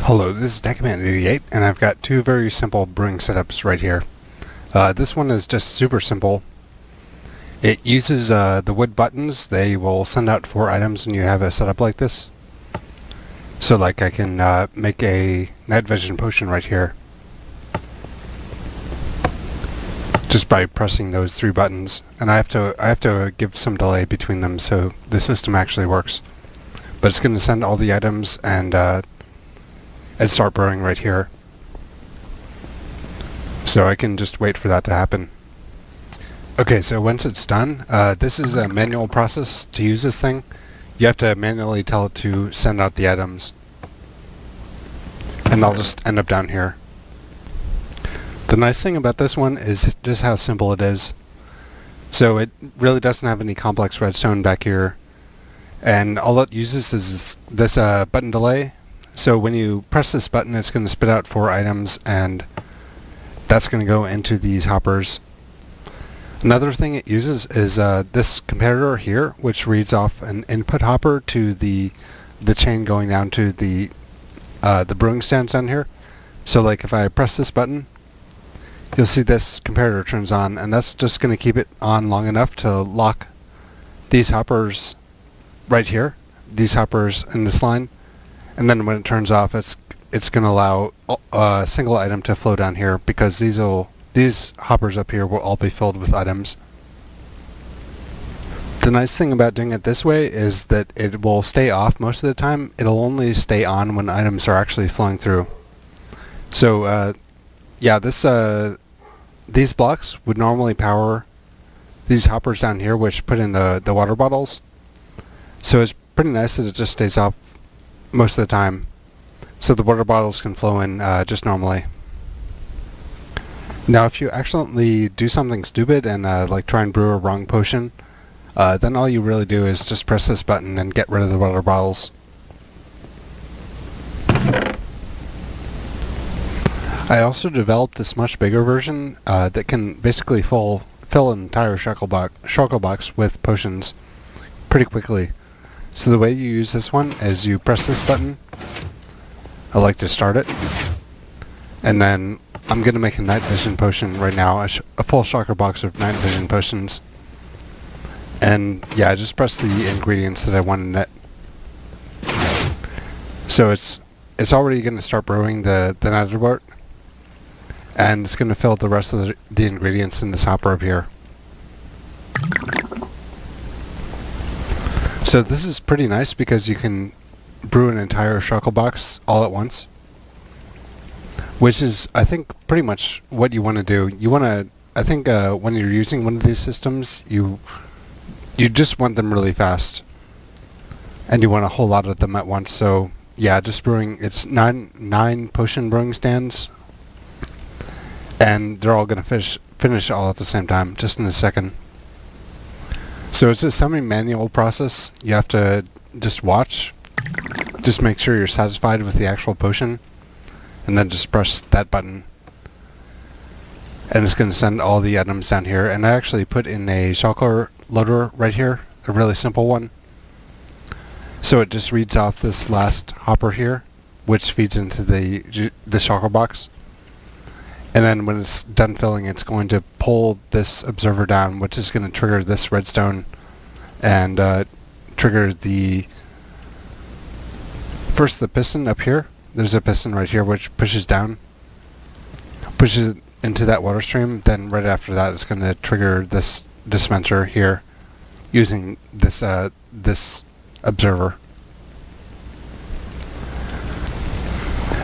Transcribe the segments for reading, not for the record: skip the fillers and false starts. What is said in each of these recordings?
Hello, this is Deckman88, and I've got two very simple brewing setups right here. This one is just super simple. It uses the wood buttons. They will send out 4 items when you have a setup like this. So like I can make a night vision potion right here just by pressing those 3 buttons, and I have to give some delay between them so the system actually works. But it's going to send all the items and start brewing right here. So I can just wait for that to happen. Okay, so once it's done, this is a manual process to use this thing. You have to manually tell it to send out the items. And they'll just end up down here. The nice thing about this one is just how simple it is. So it really doesn't have any complex redstone back here. And all it uses is this button delay. So when you press this button, it's going to spit out 4 items, and that's going to go into these hoppers. Another thing it uses is this comparator here, which reads off an input hopper to the chain going down to the brewing stands down here. So like if I press this button, you'll see this comparator turns on, and that's just going to keep it on long enough to lock these hoppers right here, these hoppers in this line. And then when it turns off, it's going to allow a single item to flow down here, because these hoppers up here will all be filled with items. The nice thing about doing it this way is that it will stay off most of the time. It'll only stay on when items are actually flowing through. So yeah, these blocks would normally power these hoppers down here, which put in the water bottles. So it's pretty nice that it just stays off most of the time, so the water bottles can flow in just normally. Now if you accidentally do something stupid and like try and brew a wrong potion, then all you really do is just press this button and get rid of the water bottles. I also developed this much bigger version that can basically fill an entire shulker box with potions pretty quickly. So the way you use this one is you press this button. I like to start it, and then I'm going to make a night vision potion right now, a full shulker box of night vision potions. And yeah, I just press the ingredients that I want in it. So it's already going to start brewing the nether wart, and it's going to fill the rest of the ingredients in this hopper up here. So this is pretty nice because you can brew an entire shulker box all at once, which is, I think, pretty much what you want to do. You want to, I think, when you're using one of these systems, you just want them really fast, and you want a whole lot of them at once. So yeah, just brewing. It's nine potion brewing stands, and they're all going to finish all at the same time, just in a second. So it's a semi-manual process. You have to just watch, just make sure you're satisfied with the actual potion, and then just press that button. And it's going to send all the items down here. And I actually put in a shulker loader right here, a really simple one. So it just reads off this last hopper here, which feeds into the shulker box. And then when it's done filling, it's going to pull this observer down, which is going to trigger this redstone and trigger first the piston up here. There's a piston right here which pushes down, pushes it into that water stream. Then right after that, it's going to trigger this dispenser here using this observer.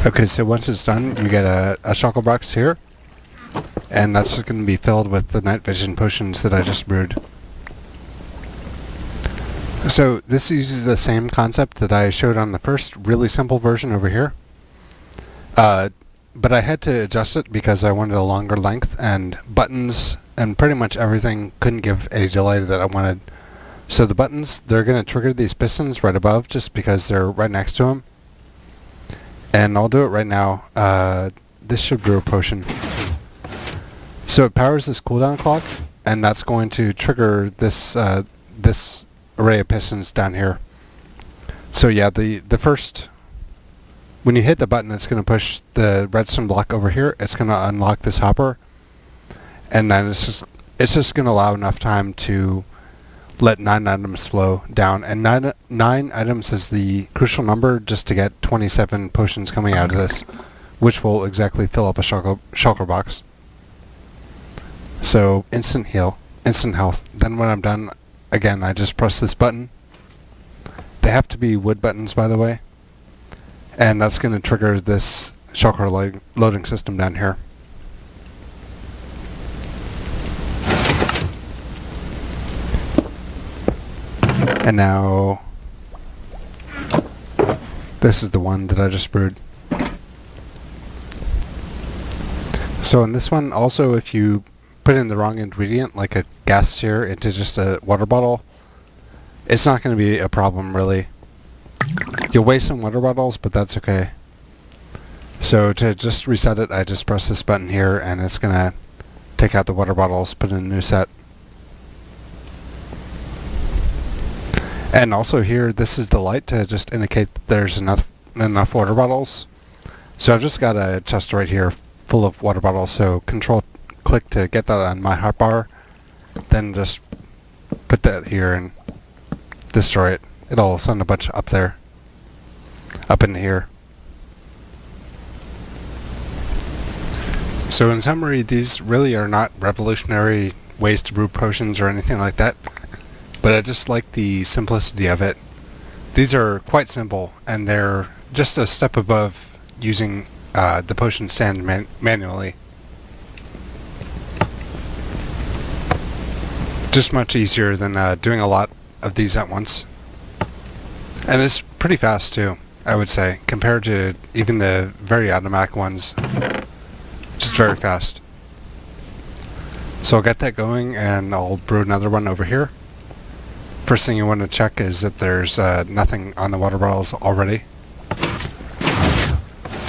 Okay, so once it's done, you get a shulker box here, and that's just going to be filled with the night vision potions that I just brewed. So this uses the same concept that I showed on the first really simple version over here, but I had to adjust it because I wanted a longer length, and buttons and pretty much everything couldn't give a delay that I wanted. So the buttons, they're going to trigger these pistons right above just because they're right next to them. And I'll do it right now. This should brew a potion. So it powers this cooldown clock, and that's going to trigger this array of pistons down here. So yeah, the first when you hit the button, it's going to push the redstone block over here. It's going to unlock this hopper, and then it's just going to allow enough time to let 9 items flow down. And 9 items is the crucial number just to get 27 potions coming out of this, which will exactly fill up a shulker box. So instant heal, instant health. Then when I'm done, again, I just press this button. They have to be wood buttons, by the way. And that's going to trigger this shulker loading system down here. And now, this is the one that I just brewed. So in this one, also, if you put in the wrong ingredient, like a gas tier into just a water bottle, it's not going to be a problem, really. You'll waste some water bottles, but that's okay. So to just reset it, I just press this button here, and it's going to take out the water bottles, put in a new set. And also here, this is the light to just indicate that there's enough water bottles. So I've just got a chest right here full of water bottles, so Control-click to get that on my hotbar, then just put that here and destroy it. It'll send a bunch up there, up in here. So in summary, these really are not revolutionary ways to brew potions or anything like that, but I just like the simplicity of it. These are quite simple, and they're just a step above using the potion stand manually. Just much easier than doing a lot of these at once. And it's pretty fast too, I would say, compared to even the very automatic ones. Just very fast. So I'll get that going, and I'll brew another one over here. First thing you want to check is that there's nothing on the water bottles already.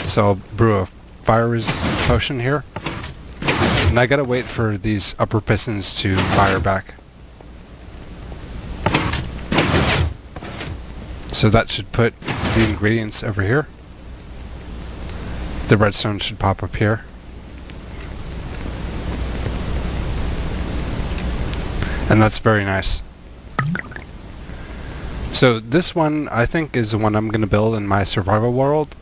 So I'll brew a fire resistant potion here. And I gotta wait for these upper pistons to fire back. So that should put the ingredients over here. The redstone should pop up here. And that's very nice. So this one, I think, is the one I'm going to build in my survival world.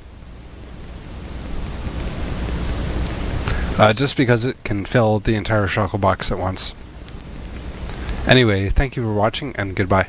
Just because it can fill the entire shulker box at once. Anyway, thank you for watching, and goodbye.